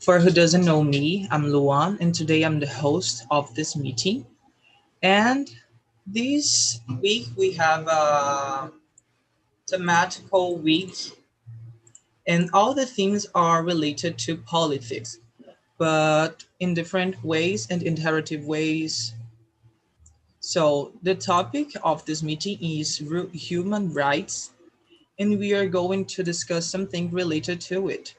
For who doesn't know me, I'm Luan, and today I'm the host of this meeting. And this week we have a thematical week, and all the themes are related to politics, but in different ways and in iterative ways. So, the topic of this meeting is human rights, and we are going to discuss something related to it.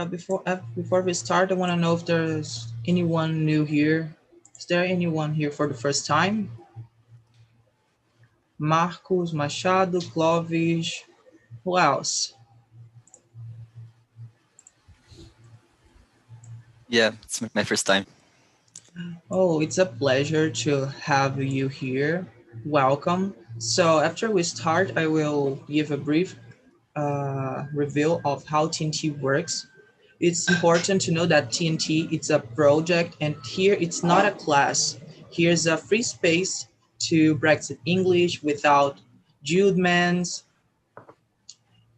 Before we start, I want to know if there's anyone new here. Is there anyone here for the first time? Marcos, Machado, Clovis, who else? Yeah, it's my first time. Oh, it's a pleasure to have you here. Welcome. So after we start, I will give a brief review of how TNT works. It's important to know that TNT it's a project, and here it's not a class. Here's a free space to practice English without judgments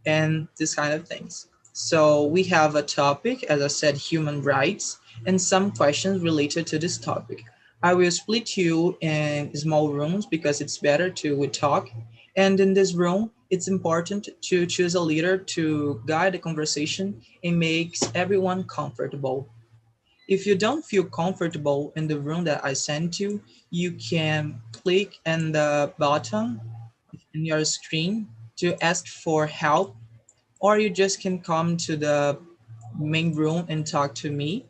and this kind of things. So we have a topic, as I said, human rights, and some questions related to this topic. I will split you in small rooms because it's better to we talk. And in this room, it's important to choose a leader to guide the conversation and makes everyone comfortable. If you don't feel comfortable in the room that I sent you, you can click on the button in your screen to ask for help, or you just can come to the main room and talk to me.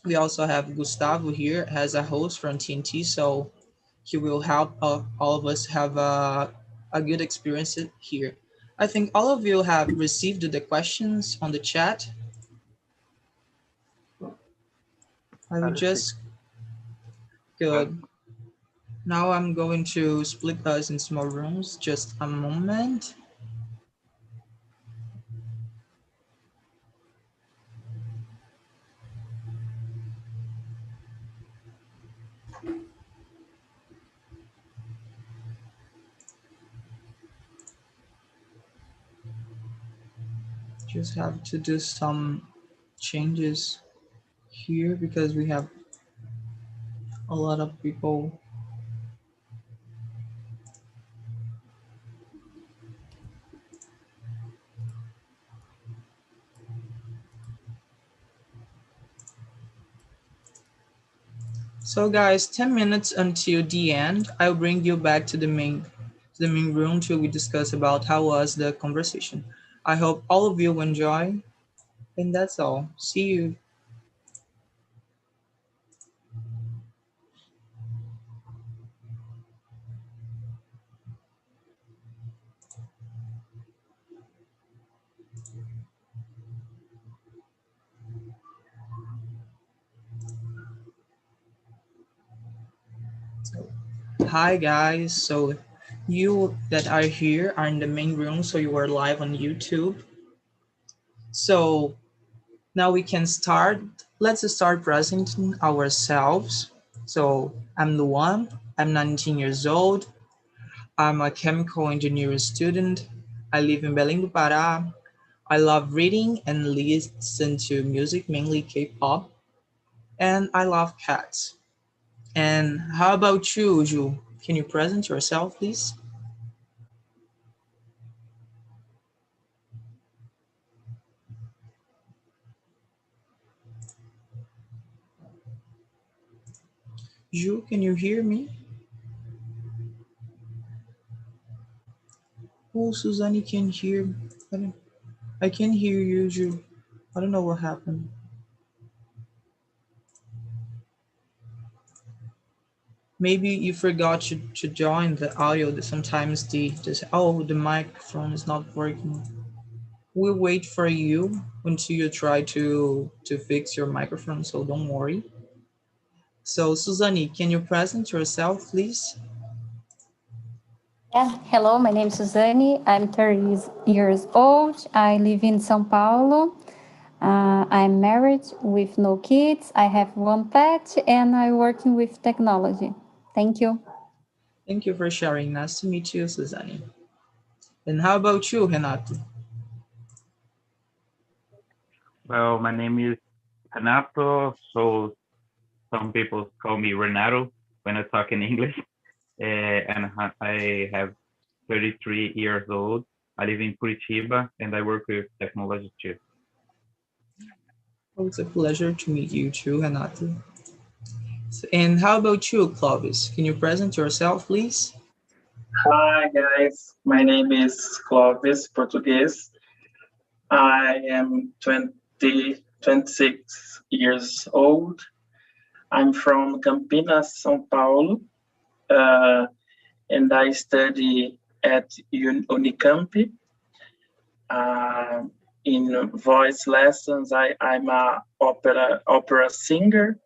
We also have Gustavo here as a host from TNT, so he will help all of us have a good experience here. I think all of you have received the questions on the chat. I will just, good. Now I'm going to split us in small rooms, just a moment. Just have to do some changes here because we have a lot of people. So guys, 10 minutes until the end. I'll bring you back to the main room to we discuss about how was the conversation. I hope all of you enjoy, and that's all. See you. Hi guys. So you that are here are in the main room, so you are live on YouTube. So now we can start. Let's start presenting ourselves. So I'm Luan. I'm 19 years old. I'm a chemical engineering student. I live in Belém do Pará. I love reading and listen to music, mainly K-pop, and I love cats. And how about you, Ju? Can you present yourself, please? Ju, can you hear me? Oh, Suzanne can hear. I can hear you, Ju. I don't know what happened. Maybe you forgot to join the audio. That sometimes the microphone is not working. We'll wait for you until you try to fix your microphone, so don't worry. So Suzanne, can you present yourself, please? Yeah, hello, my name is Suzanne. I'm 30 years old. I live in São Paulo. I'm married with no kids. I have one pet and I'm working with technology. Thank you. Thank you for sharing. Nice to meet you, Suzanne. And how about you, Renato? Well, my name is Renato, so some people call me Renato when I talk in English. And I have 33 years old. I live in Curitiba and I work with technology too. Oh, it's a pleasure to meet you too, Renato. And how about you, Clovis? Can you present yourself, please? Hi guys, my name is Clovis Português. I am 26 years old. I'm from Campinas, São Paulo, and I study at Unicamp. In voice lessons, I'm a opera singer,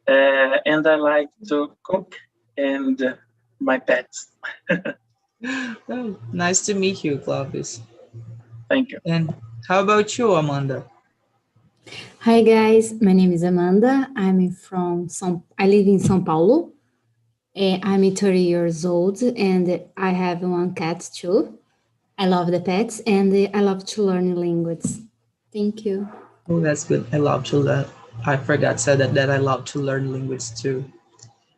and I like to cook and my pets. Oh, nice to meet you, Clovis. Thank you. And how about you, Amanda? Hi guys, my name is Amanda. I live in São Paulo. I'm 30 years old and I have one cat too. I love the pets and I love to learn language. Thank you. Oh, that's good. I love to learn. I forgot said that I love to learn language too.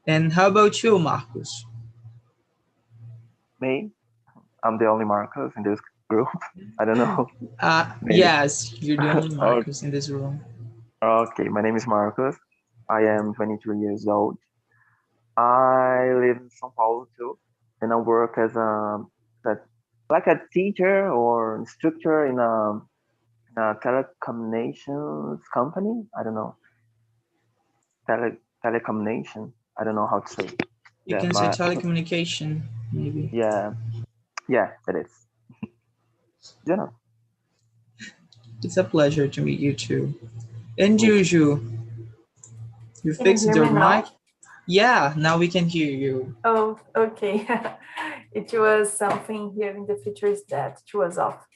And how about you, Marcos? Me? I'm the only Marcos in this group. I don't know. Yes, you're the only Okay. Marcos in this room. Okay, my name is Marcos. I am 23 years old. I live in São Paulo too, and I work as like a teacher or instructor in a telecommunications company. I don't know. Telecommunication. I don't know how to say. You can say telecommunication, maybe. Yeah, it is. You know. It's a pleasure to meet you too. And Juju, you fixed your mic? Yeah, now we can hear you. Oh, okay. It was something here in the features that it was off.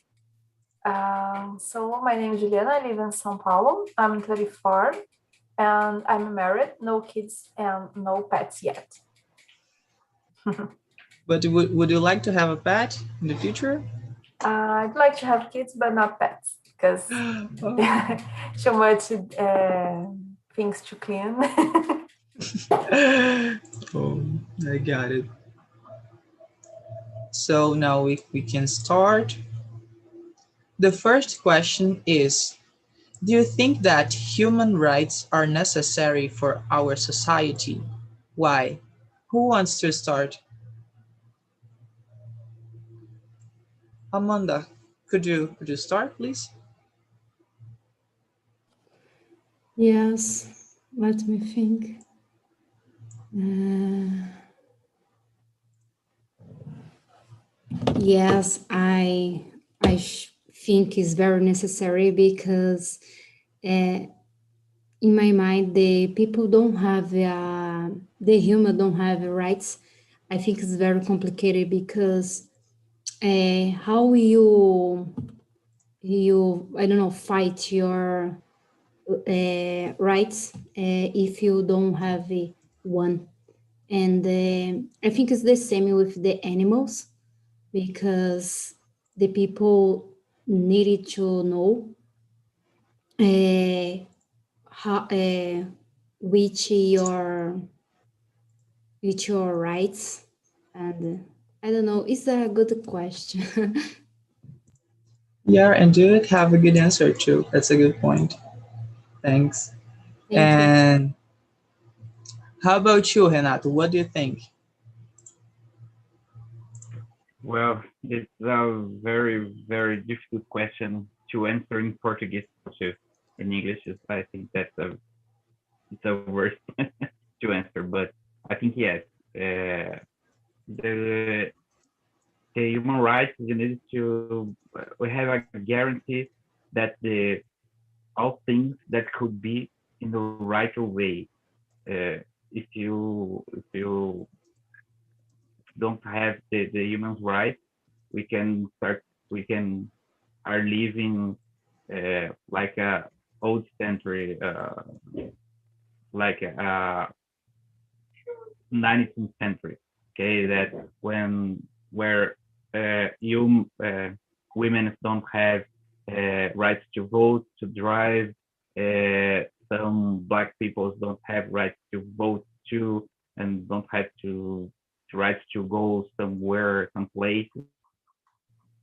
So my name is Juliana. I live in São Paulo. I'm 34 and I'm married, no kids and no pets yet. But would you like to have a pet in the future? I'd like to have kids, but not pets because so much things to clean. Oh, I got it. So now we can start. The first question is, do you think that human rights are necessary for our society? Why? Who wants to start? Amanda, could you start, please? Yes, let me think. Yes, I think it's very necessary because in my mind, the people don't have, the human don't have rights. I think it's very complicated because how you I don't know, fight your rights if you don't have one. And I think it's the same with the animals because the people needed to know how, which your rights, and I don't know, it's a good question. Yeah, and do it have a good answer too. That's a good point. Thanks. Thank and how about you, Renato? What do you think? Well, it's a very, very difficult question to answer in Portuguese too. In English, I think it's a worst to answer. But I think yes, the human rights, you need to, we have a guarantee that all things that could be in the right way. If you don't have the human rights, we are living like a old century, like 19th century. Okay, that where women don't have rights to vote, to drive, some black people don't have right to vote to, and don't have to right to go somewhere, someplace.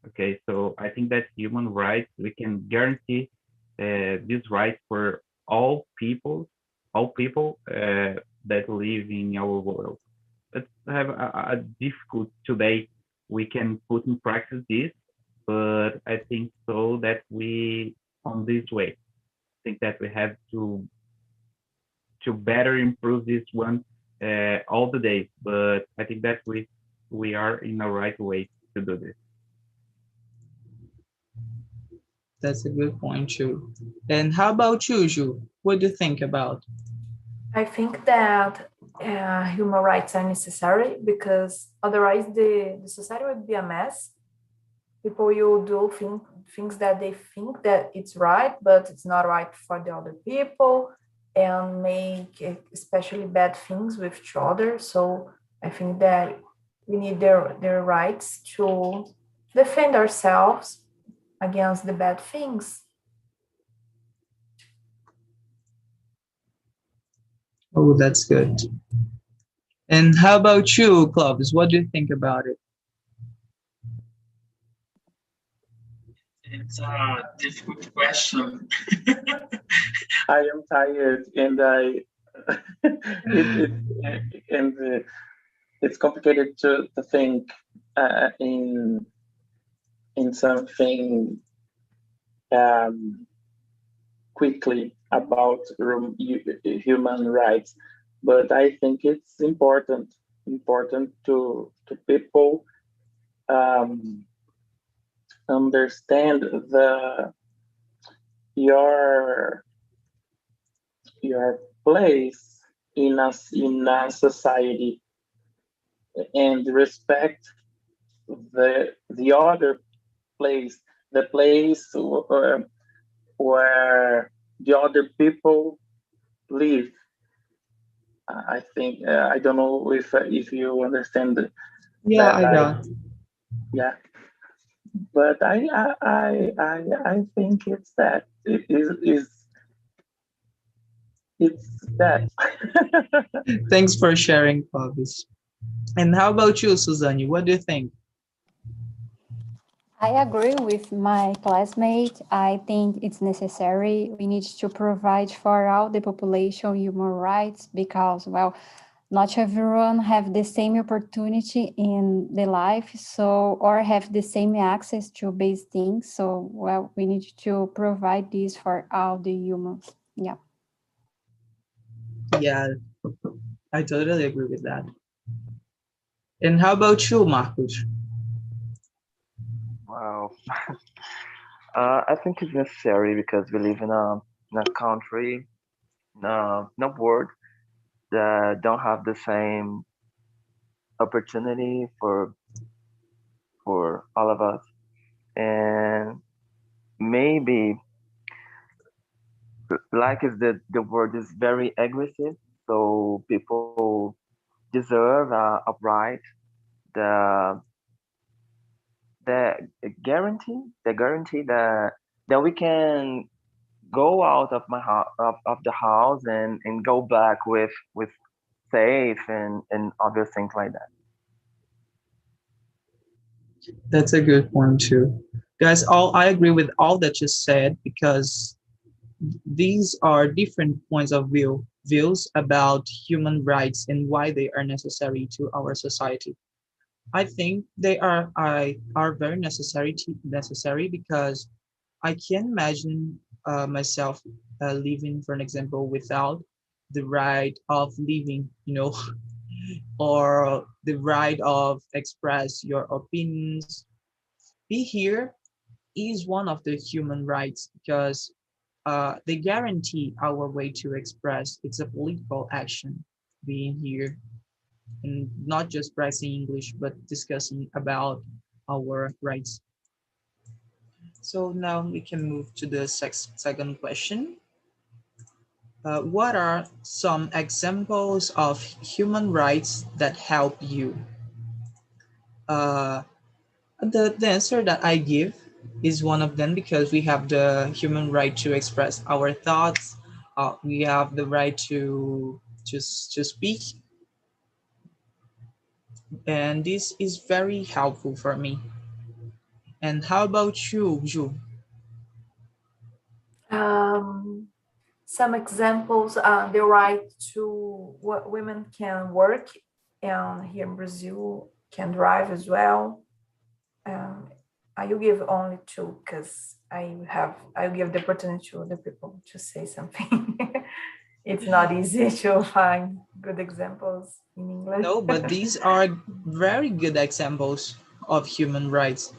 Okay, so I think that human rights, we can guarantee this right for all people that live in our world. Let's have a difficult today. We can put in practice this, but I think so that we on this way. I think that we have to better improve this one all the days. But I think that we are in the right way to do this. That's a good point too. And how about you, Ju? What do you think about? I think that human rights are necessary because otherwise the society would be a mess. People will do things that they think that it's right, but it's not right for the other people, and make especially bad things with each other. So I think that we need their rights to defend ourselves against the bad things. Oh, that's good. And how about you, Clovis? What do you think about it? It's a difficult question. I am tired, and it's complicated to think in something quickly about human rights, but I think it's important to people understand your place in a society, and respect the other place, the place where the other people live. I think I don't know if you understand Yeah, that. I got. Yeah, but I think it's that it is it's that. Thanks for sharing, Clovis. And how about you, Suzanne? What do you think? I agree with my classmate. I think it's necessary. We need to provide for all the population human rights because, well, not everyone have the same opportunity in the life, so or have the same access to base things. So, well, we need to provide this for all the humans. Yeah. Yeah, I totally agree with that. And how about you, Marcos? Wow. I think it's necessary because we live in a country, in a world that don't have the same opportunity for all of us, and maybe like is the word is very aggressive, so people deserve a right, the the guarantee that we can go out of of the house and go back with safe and other things like that. That's a good point too. Guys, all I agree with all that you said because these are different points of views about human rights and why they are necessary to our society. I think they are very necessary because I can imagine myself living, for an example, without the right of living, or the right of express your opinions. Be here is one of the human rights because they guarantee our way to express. It's a political action being here and not just practicing English, but discussing about our rights. So now we can move to the second question. What are some examples of human rights that help you? Uh, the answer that I give is one of them because we have the human right to express our thoughts, we have the right to speak, and this is very helpful for me. And how about you, Ju? Um, some examples, the right to what women can work, and here in Brazil can drive as well. Um, I will give only two because I give the opportunity to other people to say something. It's not easy to find good examples in English. No, but these are very good examples of human rights,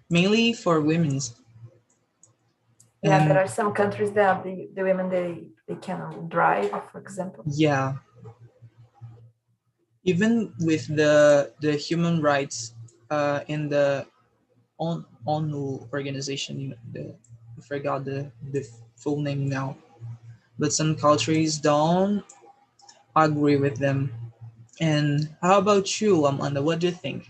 mainly for women's. Yeah, there And are some countries that the women they can drive, for example. yeah, even with the human rights in the ONU organization, I forgot the full name now, but some countries don't agree with them. And how about you, Amanda? What do you think?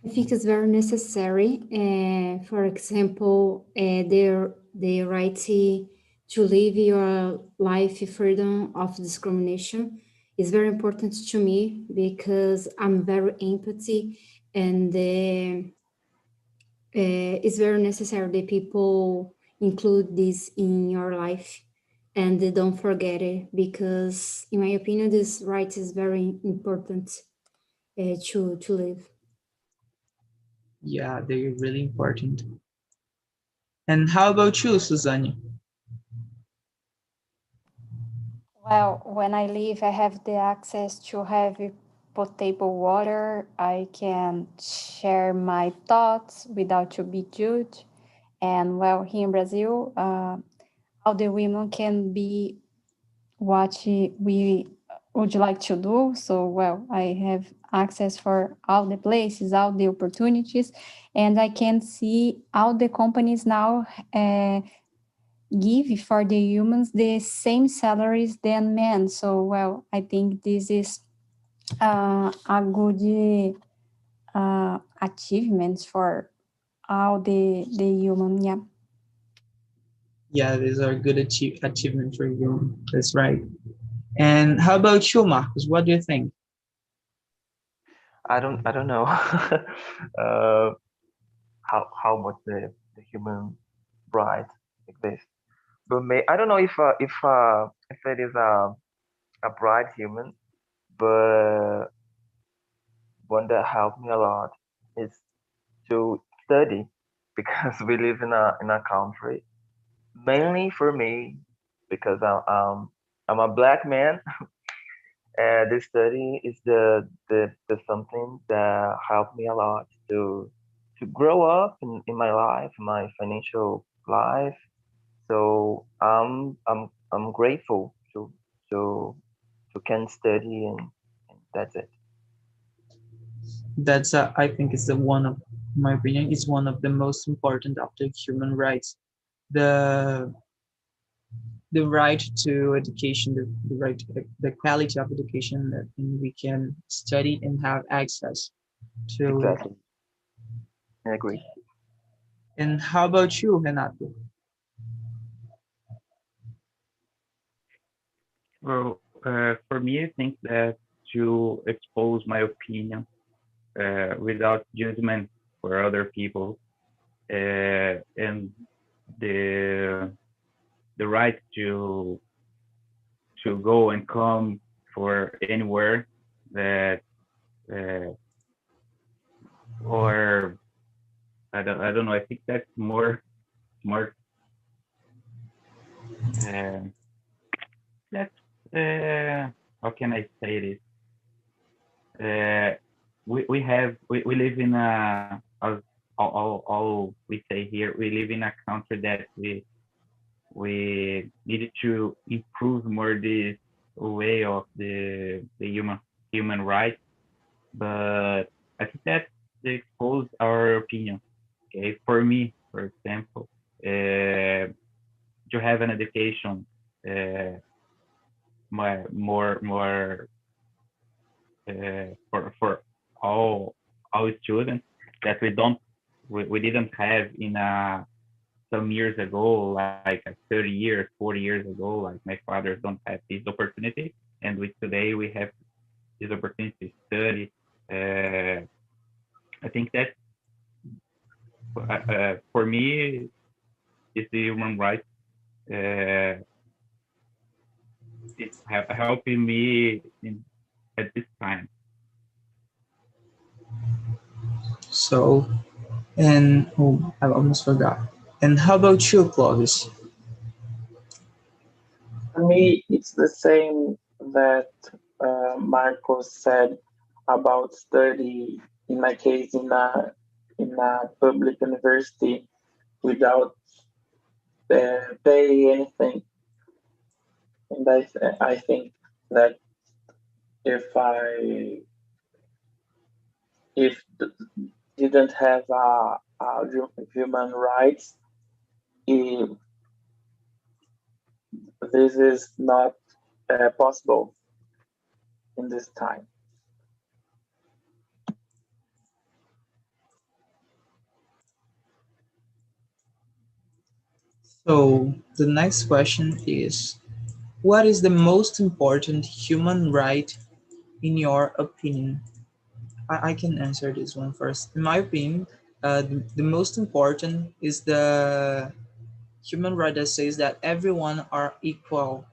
I think it's very necessary. For example, the right to live your life freedom of discrimination is very important to me because I'm very empathy, and it's very necessary that people include this in your life and they don't forget it, because in my opinion this right is very important to live. Yeah, they're really important. And how about you, Suzanne? Well, when I live, I have the access to have potable water. I can share my thoughts without to be judged. And well, here in Brazil, all the women can be what we would like to do. So, well, I have access for all the places, all the opportunities, and I can see all the companies now give for the humans the same salaries than men. So, well, I think this is a good achievements for all the human. Yeah. Yeah, these are good achievement for you. That's right. And how about you, Marcus? What do you think? I don't know how much the human right exists. But I don't know if it is a bright human, but one that helped me a lot is to study because we live in a country, mainly for me, because I'm a black man. The study is the something that helped me a lot to grow up in my life, my financial life. So I'm grateful to to can study, and that's it. That's I think it's the one of my opinion is one of the most important of the human rights. The the right to education, the right to the quality of education that we can study and have access to. Exactly. I agree. And how about you, Renato? Well, for me, I think that to expose my opinion without judgment for other people, and the the right to go and come for anywhere that uh, or I don't know. I think that's more uh, that's how can I say this? We live in all we say here, we live in a country that we needed to improve more this way of the human rights, but I think that they expose our opinion. Okay, for me, for example, to have an education, more for all students that we didn't have in a some years ago, like 30 years, 40 years ago, like my father don't have this opportunity, and with today we have this opportunity to study. I think that for me, it's the human rights. It's helping me at this time. So, and oh, I almost forgot. And how about you, Clovis? For me, it's the same that Marcos said about study. In my case, in a public university, without pay anything, and I think that if I if didn't have human rights, if this is not possible in this time. So the next question is, what is the most important human right in your opinion? I can answer this one first. In my opinion, the most important is the human right that says that everyone are equal,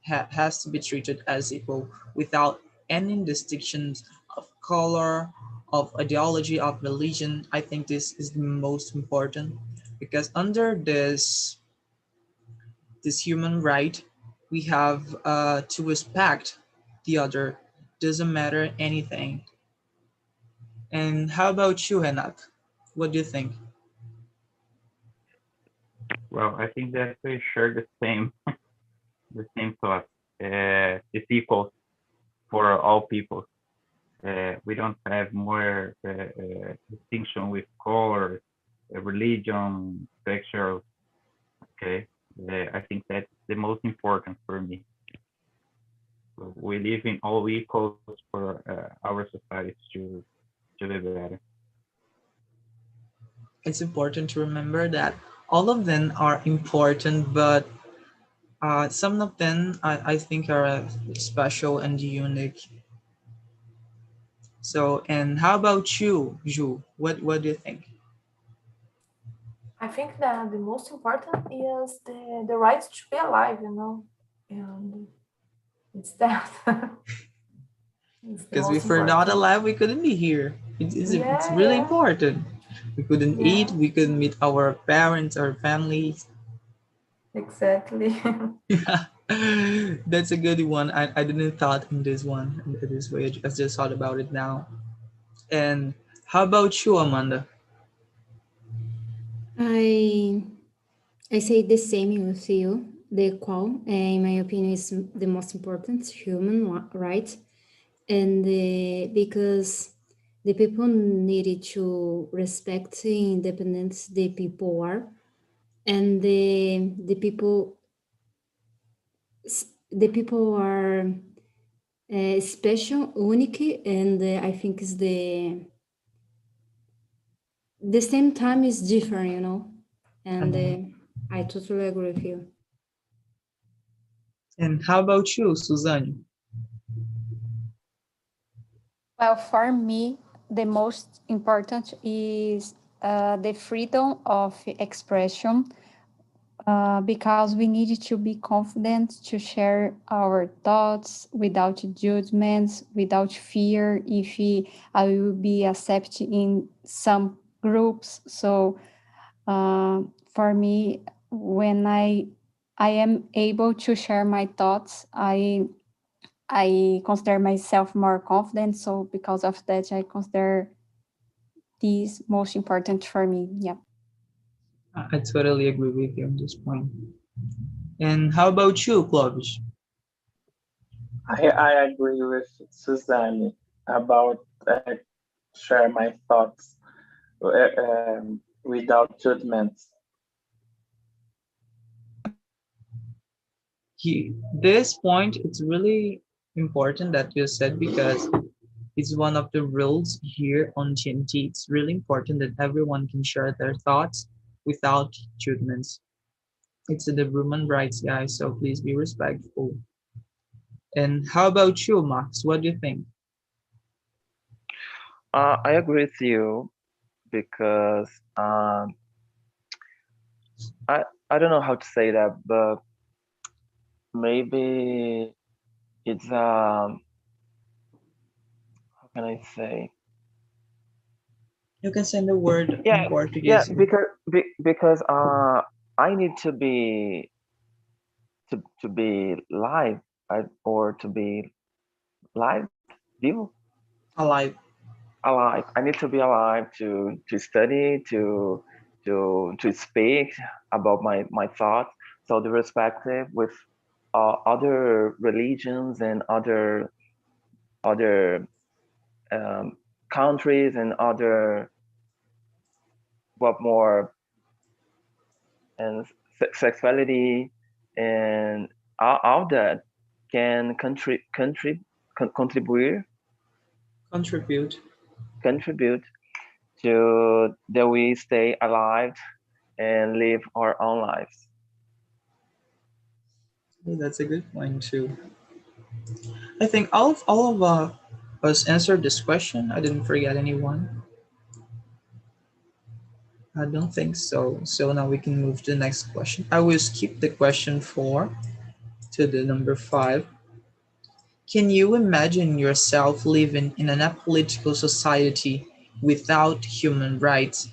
has to be treated as equal without any distinctions of color, of ideology, of religion. I think this is the most important because under this human right, we have to respect the other. Doesn't matter anything. And how about you, Henat? What do you think? Well, I think that we share the same thought. It's equal for all people. We don't have more distinction with color, religion, sexual. Okay, I think that's the most important for me. We live in all equals for our society to live better. It's important to remember that all of them are important, but some of them I think are special and unique. So, and how about you, Ju? What do you think? I think that the most important is the right to be alive, and it's that. It's the Because most if we're not important. alive, we couldn't be here. It's Yeah, really yeah, important. We couldn't eat, yeah, we couldn't meet our parents, our families. exactly. Yeah, that's a good one. I didn't thought in this one in this way. I just thought about it now. And how about you, Amanda? I I say the same with you. The qual, in my opinion, is the most important human right, and because the people needed to respect the independence the people are, and the people are special, unique, and I think is the same time is different, and Mhm. I totally agree with you. And how about you, Suzanne? Well, for me, the most important is the freedom of expression, because we need to be confident to share our thoughts without judgments, without fear if I will be accepted in some groups. So for me, when I am able to share my thoughts, I consider myself more confident. So because of that, I consider this most important for me. Yeah. I totally agree with you on this point. And how about you, Clovis? I agree with Suzanne about share my thoughts without judgments. This point, it's really important that you said because it's one of the rules here on GMT. It's really important that everyone can share their thoughts without judgments. It's the human rights, guys, so please be respectful. And how about you, Max? What do you think? I agree with you because I don't know how to say that, but maybe it's how can I say? You can send a word in Yeah, Portuguese here. because I need to be live, or to be live, vivo, Alive. alive. I need to be alive to study, to speak about my thoughts. So the perspective with other religions and other countries and other what more and sexuality and all that can contribute Contribute. contribute to that we stay alive and live our own lives. Yeah, that's a good point too. I think all of us answered this question. I didn't forget anyone. I don't think so. So now we can move to the next question. I will skip the question 4 to the number 5. Can you imagine yourself living in an apolitical society without human rights?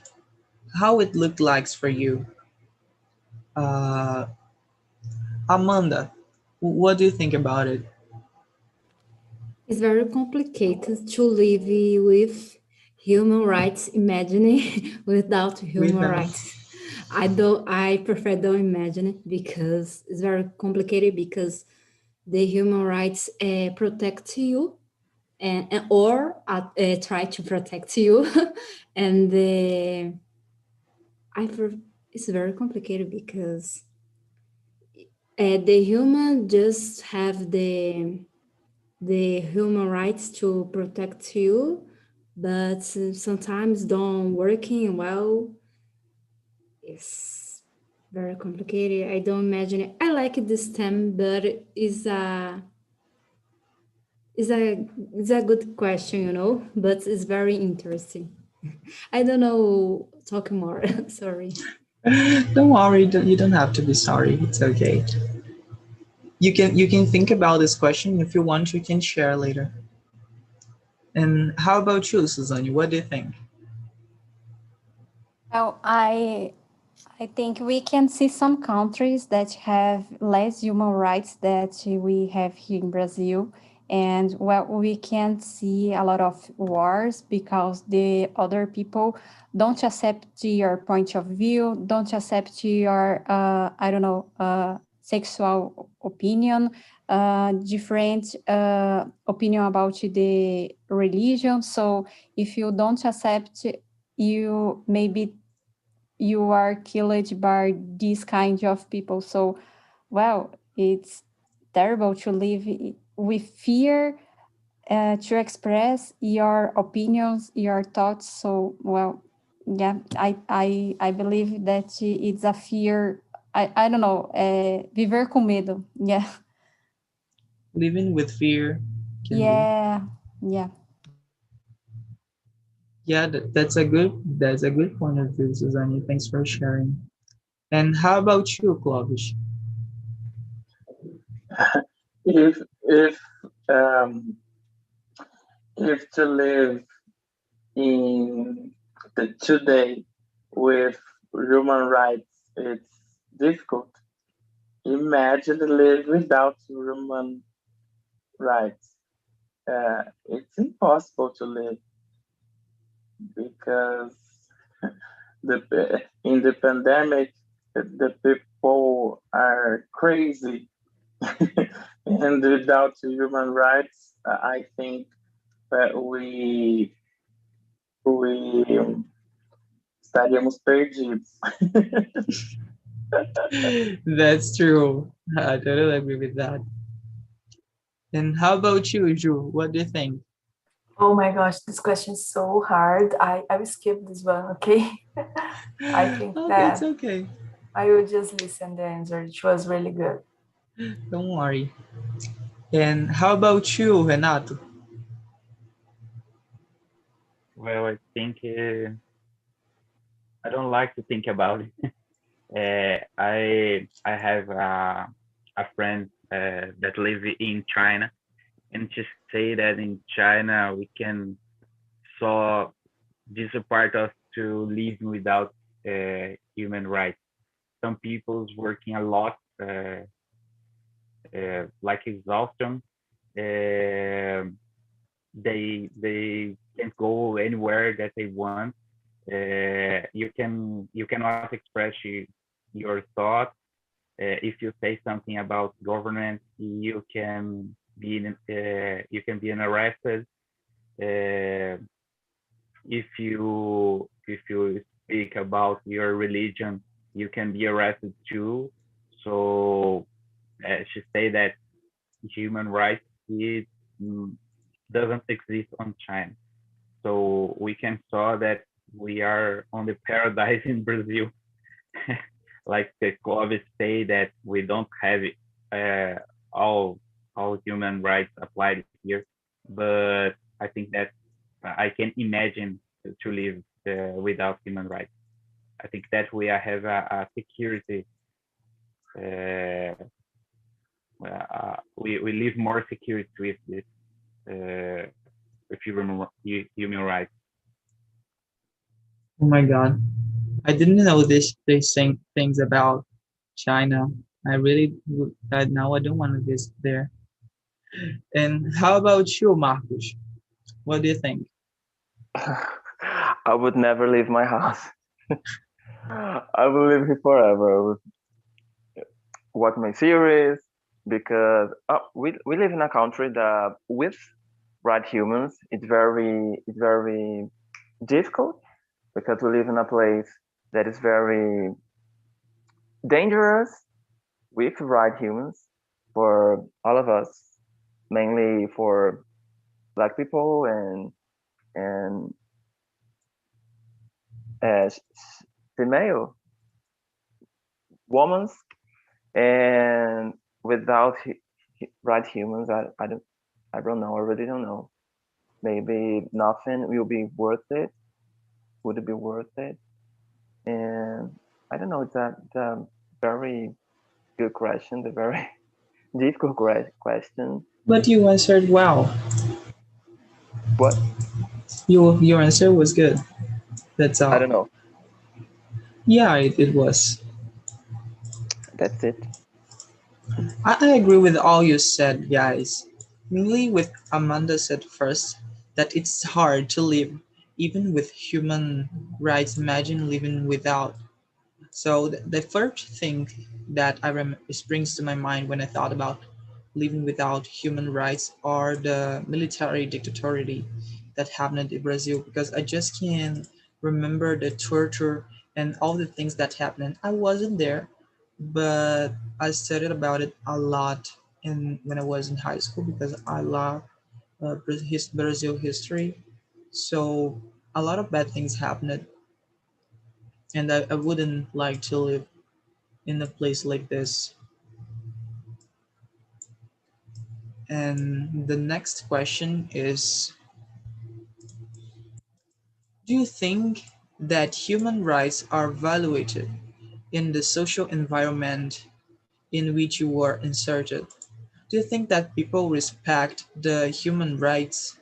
How it looked like for you? Uh, Amanda, what do you think about it? It's very complicated to live with human rights imagining without human Without. rights. I prefer don't imagine it because it's very complicated because the human rights protect you or try to protect you and it's very complicated because the human just have the human rights to protect you, but sometimes don't working well. It's very complicated. I don't imagine it. I like this term, but it's a good question, but it's very interesting. I don't know talk more. Sorry. Don't worry, you don't have to be sorry. It's okay. You can think about this question. If you want, you can share later. And how about you, Suzanne? What do you think? Well, I think we can see some countries that have less human rights that we have here in Brazil. And well, we can see a lot of wars because the other people don't accept your point of view, don't accept your, I don't know, sexual opinion, different opinion about the religion. So if you don't accept, you maybe you are killed by these kind of people. So, well, it's terrible to live with fear, to express your opinions, your thoughts. So, well, yeah, I believe that it's a fear. I don't know, viver com medo. Yeah. Living with fear can be. Yeah. Yeah. Yeah, that's a good point of view, Suzanne. Thanks for sharing. And how about you, Clovis? If if um, if to live in the today with human rights, it's difficult. Imagine live without human rights. It's impossible to live because in the pandemic, the people are crazy, and without human rights, I think that we estaríamos perdidos. That's true. I totally agree with that. And how about you, Ju? What do you think? Oh my gosh, this question is so hard. I will skip this one, okay? I think Okay, it's that okay. I will just listen the answer. It was really good. Don't worry. And how about you, Renato? Well, I think I don't like to think about it. I have a friend that live in China, and just say that in China we can saw this part of to live without human rights. Some people's working a lot, like exhaustion. Uh, they can't go anywhere that they want. You cannot express your thoughts. If you say something about government, you can be arrested. Uh, if you speak about your religion, you can be arrested too. So she say that human rights it mm, doesn't exist on China. So we can saw that we are on the paradise in Brazil. Like the Clovis say that we don't have uh, all human rights applied here, but I think that I can imagine to live without human rights. I think that have a security. Uh, we live more security with this. If you remember human rights. Oh my God. I didn't know these same things about China. I really now I don't want to visit there. And how about you, Marcos? What do you think? I would never leave my house. I will live here forever. I would watch my series because we live in a country that with right humans it's very difficult because we live in a place that is very dangerous with right humans for all of us, mainly for black people and as female women, and without right humans, I don't know. I really don't know. Maybe nothing will be worth it. Would it be worth it? And I don't know. It's a very good question. The very difficult question. But you answered well. What? Your answer was good. That's I all. don't know. Yeah, it was. That's it. I agree with all you said, guys. Mainly with Amanda said first that it's hard to live even with human rights. Imagine living without. So the first thing that springs to my mind when I thought about living without human rights are the military dictatorship that happened in Brazil, because I just can't remember the torture and all the things that happened. I wasn't there, but I studied about it a lot in when I was in high school because I love Brazil history. So a lot of bad things happened, and I wouldn't like to live in a place like this. And the next question is, do you think that human rights are evaluated in the social environment in which you are inserted? Do you think that people respect the human rights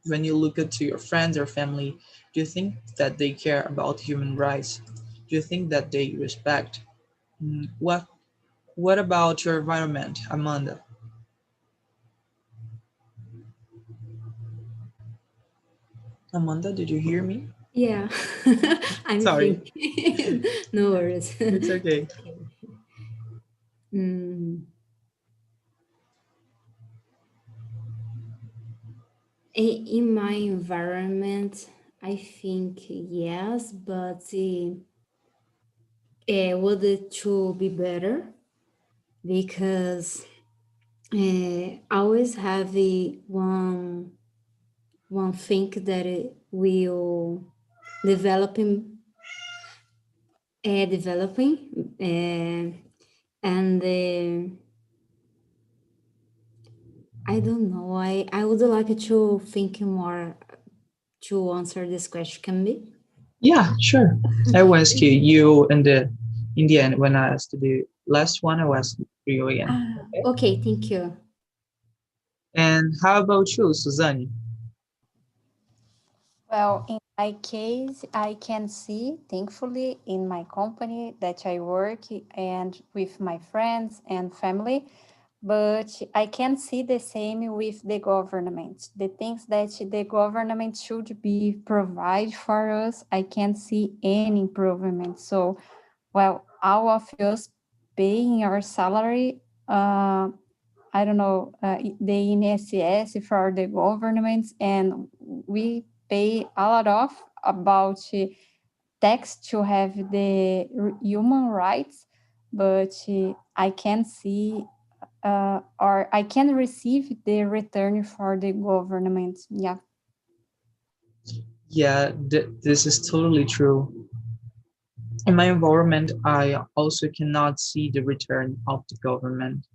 when you look at to your friends or family? Do you think that they care about human rights? Do you think that they respect? What about your environment, Amanda? Amanda, did you hear me? Yeah, I'm Sorry, thinking. No worries. it's okay. Mm, in my environment, I think yes, but would it to be better because I always have one one thing that it will developing, and I don't know. I would like to think more to answer this question. Can be? Yeah, sure. I will ask you in the end when I asked the last one. I will ask you again. Okay, thank you. And how about you, Suzanne? Well, in my case, I can see, thankfully, in my company that I work and with my friends and family, but I can see the same with the government. The things that the government should be provide for us, I can't see any improvement. So, well, all of us paying our salary, I don't know, the INSS for the governments, and we pay a lot of about tax to have the human rights, but I can see or I can receive the return for the government. Yeah. Yeah, this is totally true. In my environment, I also cannot see the return of the government.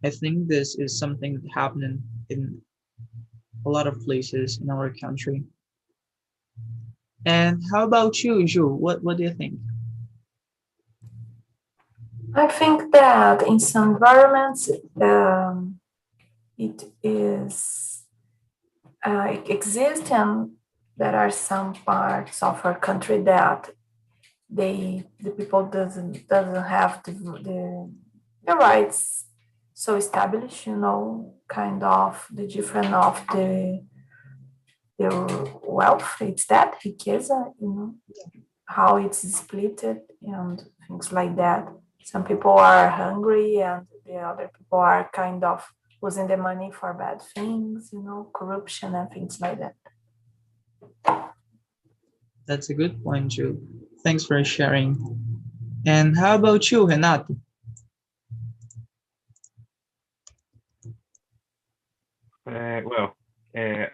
I think this is something happening in a lot of places in our country. And how about you, Ju? What do you think? I think that in some environments, it is it exists, and there are some parts of our country that the people doesn't have the rights so established, kind of the different of the wealth, it's that riqueza, how it's split and things like that. Some people are hungry and the other people are kind of using the money for bad things, corruption and things like that. That's a good point, Ju. Thanks for sharing. And how about you, Renato?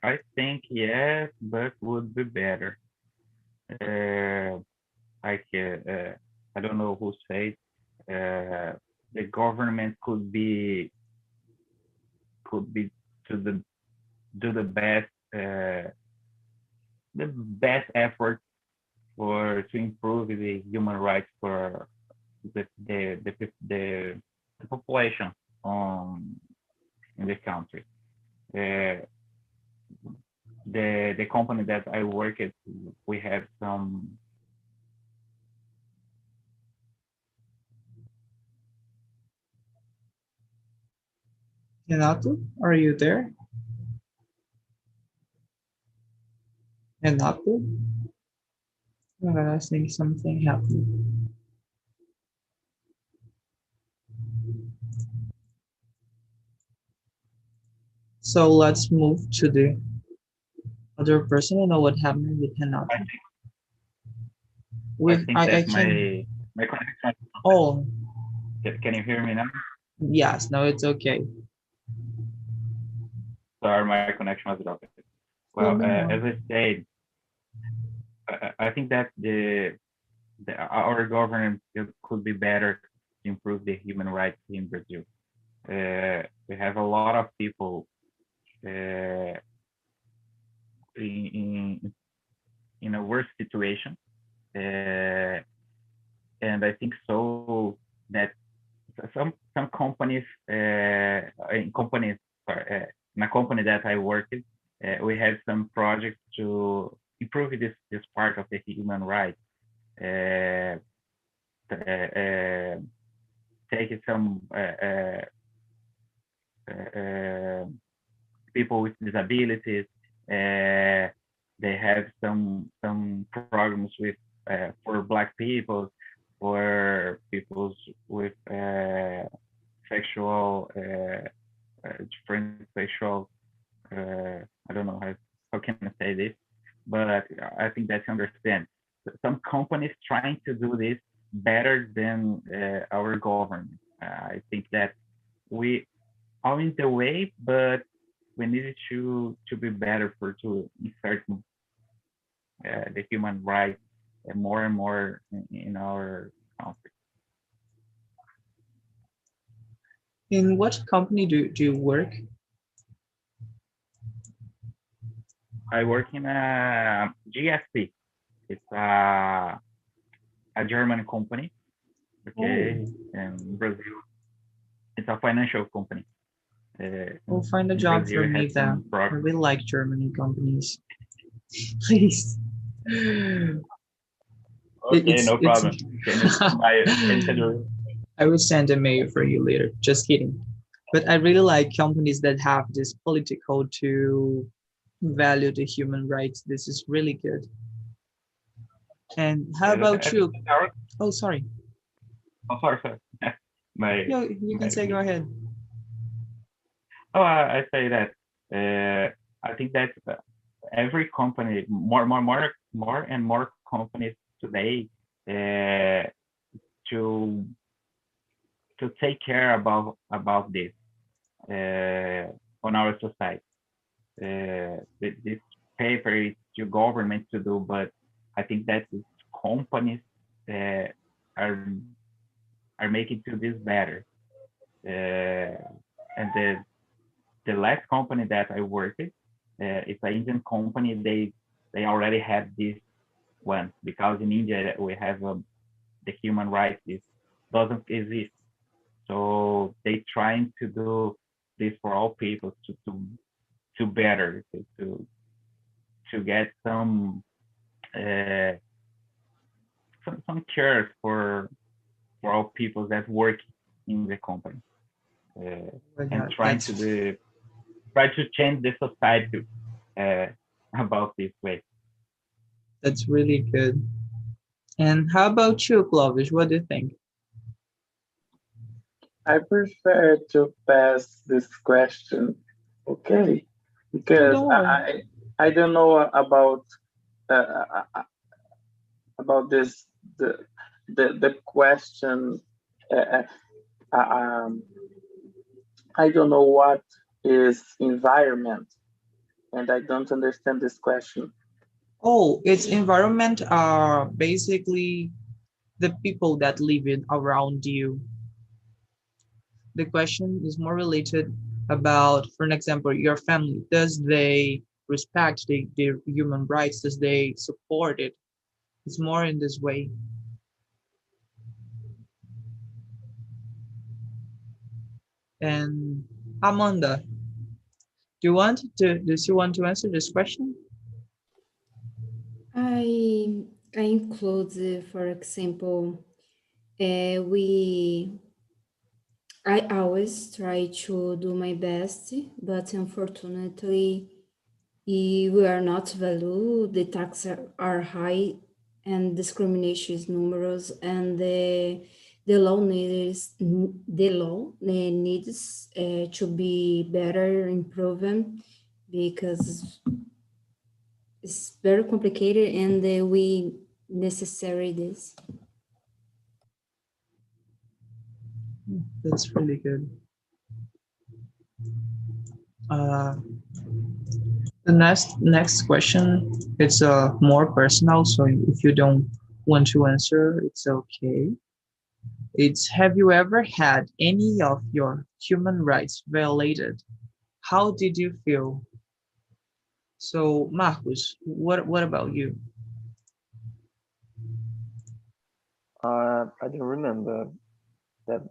I think yes, but would be better. I don't know who said the government could be to do the best effort to improve the human rights for the population in the country. The company that I work at, we have some. Renato, are you there? Renato? I think something happened. So let's move to the other person. You know what happened with Renato? I think my connection. Oh. Can you hear me now? Yes, no, it's okay. Sorry, my connection was dropped. Well, as I said, I think that our government could be better to improve the human rights in Brazil. We have a lot of people in a worse situation, and I think so that some companies in a company that I work in, we have some projects to improve this part of the human rights. Take some people with disabilities. They have some programs with for Black people, for people with sexual different sexual. I don't know how can I say this, but I think that you understand. Some companies trying to do this better than our government. I think that we are in the way, but we need to be better for to insert the human rights more and more in our country. In what company do you work? I work in a GSP. It's a German company, okay, in Brazil. It's a financial company. We'll find a in job Brazil, for it me has then. some I progress. really like Germany companies. Please. Okay, no It's problem. Can you send your I will send a mail for you later. Just kidding. But I really like companies that have this political to value the human rights. This is really good. And how about you? Oh, sorry. Oh, sorry. my No, you can say go ahead. Oh, I say that I think that every company, more and more companies today, to take care about this on our society. This paper is to government to do, but I think that companies are making to this better. And the last company that I worked, it's an Indian company. They already have this one because in India we have the human rights doesn't exist. So they trying to do this for all people to better to get uh, some care for all people that work in the company and trying to try to change the society about this way. That's really good. And how about you, Clovis? What do you think? I prefer to pass this question, okay? No, Because don't worry. I don't know about this the question. Uh, um, I don't know what is environment, and I don't understand this question. Oh, its environment are basically the people that live in around you. The question is more related about, for an example, your family. Does they respect their human rights? Does they support it? It's more in this way. And Amanda, does you want to answer this question? I include, for example, I always try to do my best, but unfortunately, we are not valued. The taxes are high, and discrimination is numerous, and the law needs to be better improved because it's very complicated, and we necessary this. That's really good. Uh, the next question, it's more personal, so if you don't want to answer, it's okay. It's, have you ever had any of your human rights violated? How did you feel? So, Marcos, what about you? I don't remember that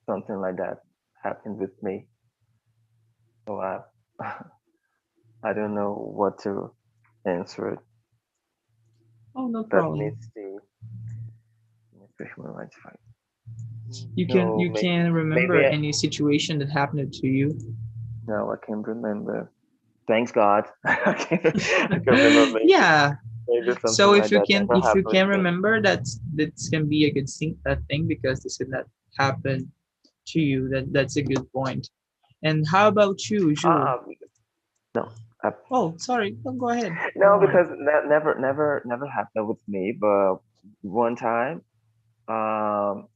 something like that happened with me. So I don't know what to answer it. Oh, no Let problem. me see. Human rights fight. You No, can remember any situation that happened to you? No, I can't remember. Thanks God. I can remember Yeah. maybe So something like that never if you happened can with me. remember, that can be a good thing because this did not happen to you. That's a good point. And how about you, Ju? No. Oh, sorry. Go ahead. No, because that never happened with me. But one time, um,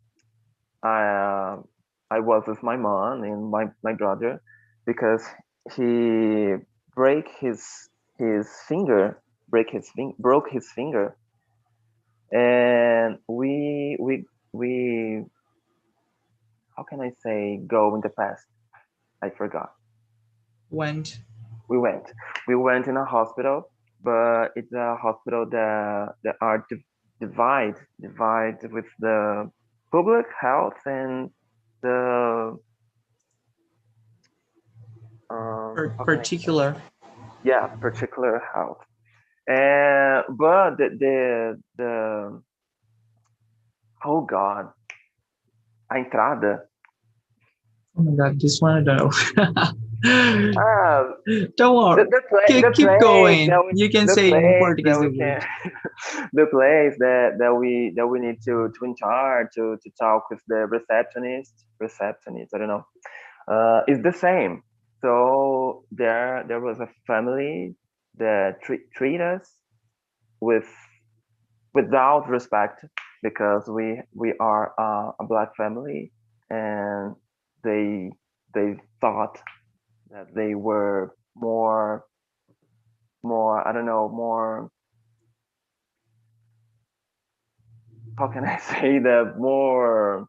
I was with my mom and my brother because he break his finger, broke his finger, and we how can I say go in the past? I forgot. Went. We went in a hospital, but it's a hospital that are divide with the public health and the how can I say? Particular. Yeah, particular health. And but the oh god, a entrada. Oh my God, this one I don't know. Ah, Don't worry. the Keep place going. that we You can the say in place that Portuguese we the word. can the place that we need to in charge to talk with the receptionist, I don't know, is the same. So there was a family that treat us with without respect, because we are a black family, and they they thought that they were more, I don't know, more, how can I say that, more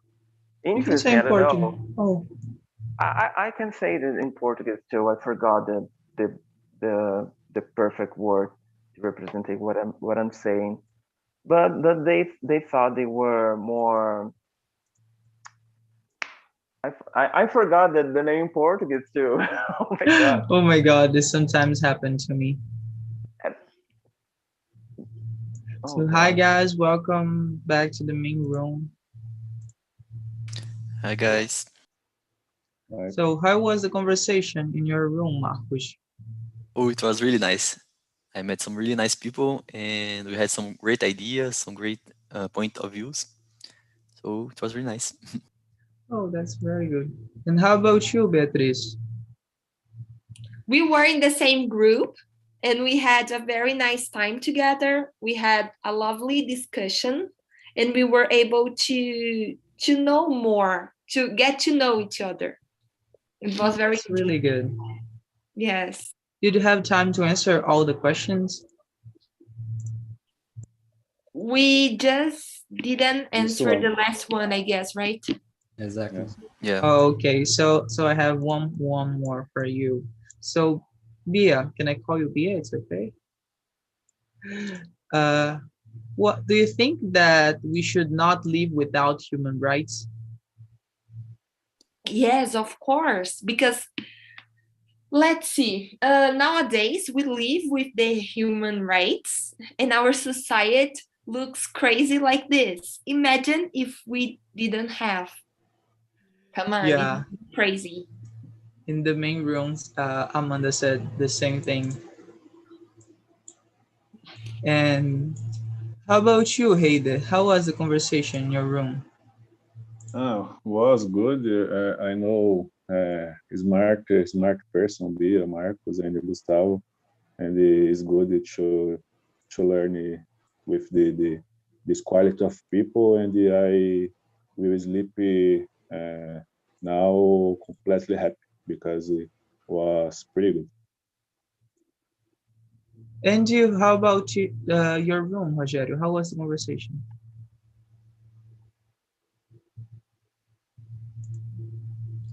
You can say interesting, I in don't Portuguese. know. Oh, I can say that in Portuguese too. I forgot the the perfect word to represent what I'm saying. But they thought they were more. I forgot that the name in Portuguese too. Oh my god. oh my God, this sometimes happens to me. Oh So hi god. guys, welcome back to the main room. Hi guys. So how was the conversation in your room, Marcos? Oh, it was really nice. I met some really nice people, and we had some great ideas, some great point of views. So it was really nice. Oh, that's very good. And how about you, Beatriz? We were in the same group and we had a very nice time together. We had a lovely discussion and we were able to know more, to get to know each other. It was very That's really good. yes. Did you have time to answer all the questions? We just didn't answer the last one, I guess, right? Exactly. Yeah. Okay, so I have one more for you. So Bia, can I call you Bia? It's okay. Uh, what do you think that we should not live without human rights? Yes, of course, because let's see. Nowadays, we live with the human rights, and our society looks crazy like this. Imagine if we didn't have. Come on, Yeah, it's crazy. in the main rooms, Amanda said the same thing. And how about you, Heide? How was the conversation in your room? Oh, was good. I know smart person, Bia, Marcos, and Gustavo, and it's good to learn with this quality of people. And I will sleep now completely happy because it was pretty good. And you, how about you, your room, Rogério? How was the conversation?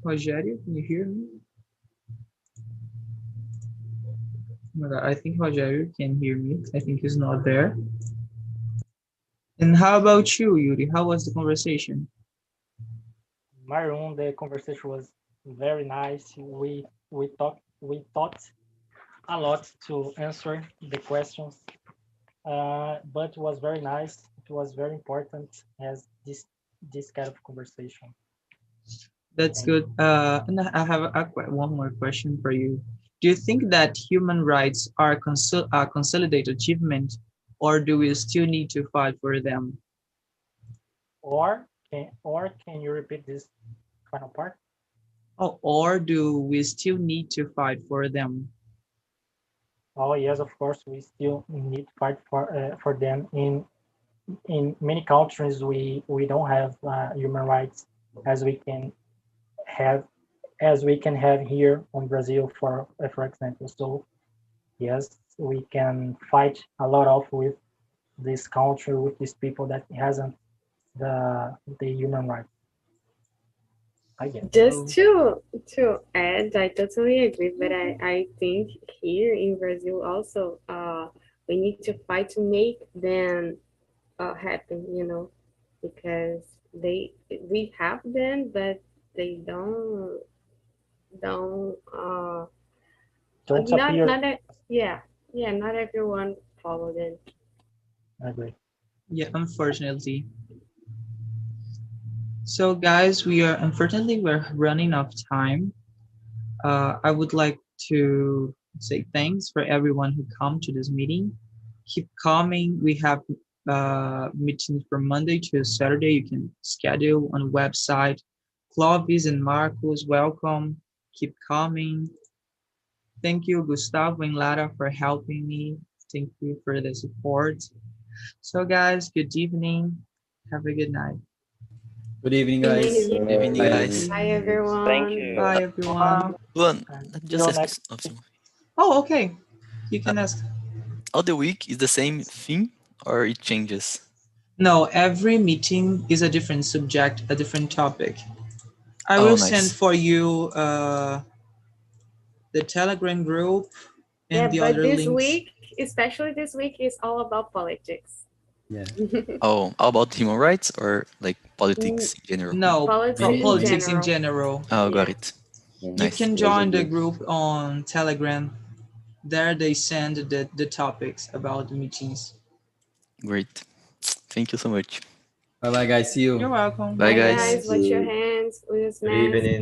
Rogério, can you hear me? Oh my God, I think Rogério can hear me. I think he's not there. And how about you, Yuri? How was the conversation? My room, the conversation was very nice. We thought a lot to answer the questions, but it was very nice. It was very important as this kind of conversation. That's good. And I have one more question for you. Do you think that human rights are a consolidated achievement, or do we still need to fight for them? Or can you repeat this final part? Oh, or do we still need to fight for them? Oh yes, of course, we still need to fight for them. In many countries, we don't have human rights as we can have as we can have here on Brazil, for example. So yes, we can fight a lot of with this country, with these people that hasn't the human rights. I guess. Just to add, I totally agree, but I think here in Brazil also, we need to fight to make them happen, you know, because we have them, but they don't appear. Not everyone follow them. I agree. Yeah, unfortunately. So guys, unfortunately we're running out of time. I would like to say thanks for everyone who come to this meeting. Keep coming. We have meetings from Monday to Saturday. You can schedule on the website. Clovis and Marcos, welcome. Keep coming. Thank you, Gustavo and Lara, for helping me. Thank you for the support. So guys, good evening. Have a good night. Good evening, guys. Good evening, guys. Bye, everyone. Thank you. Bye, everyone. Luan, just Till ask something. Oh, okay. You can ask. All the week is the same thing or it changes? No, every meeting is a different subject, a different topic. I Oh, will nice. send for you the Telegram group and the but other this links. week, especially this week, is all about politics. Yeah. Oh, how about human rights or like politics in general? No, Politics in general. Oh, got it. You Nice. can join the group on Telegram. There they send the topics about the meetings. Great. Thank you so much. Bye bye, guys. See you. You're welcome. Bye, Bye, guys. guys. Wash your hands. Use Good masks. evening.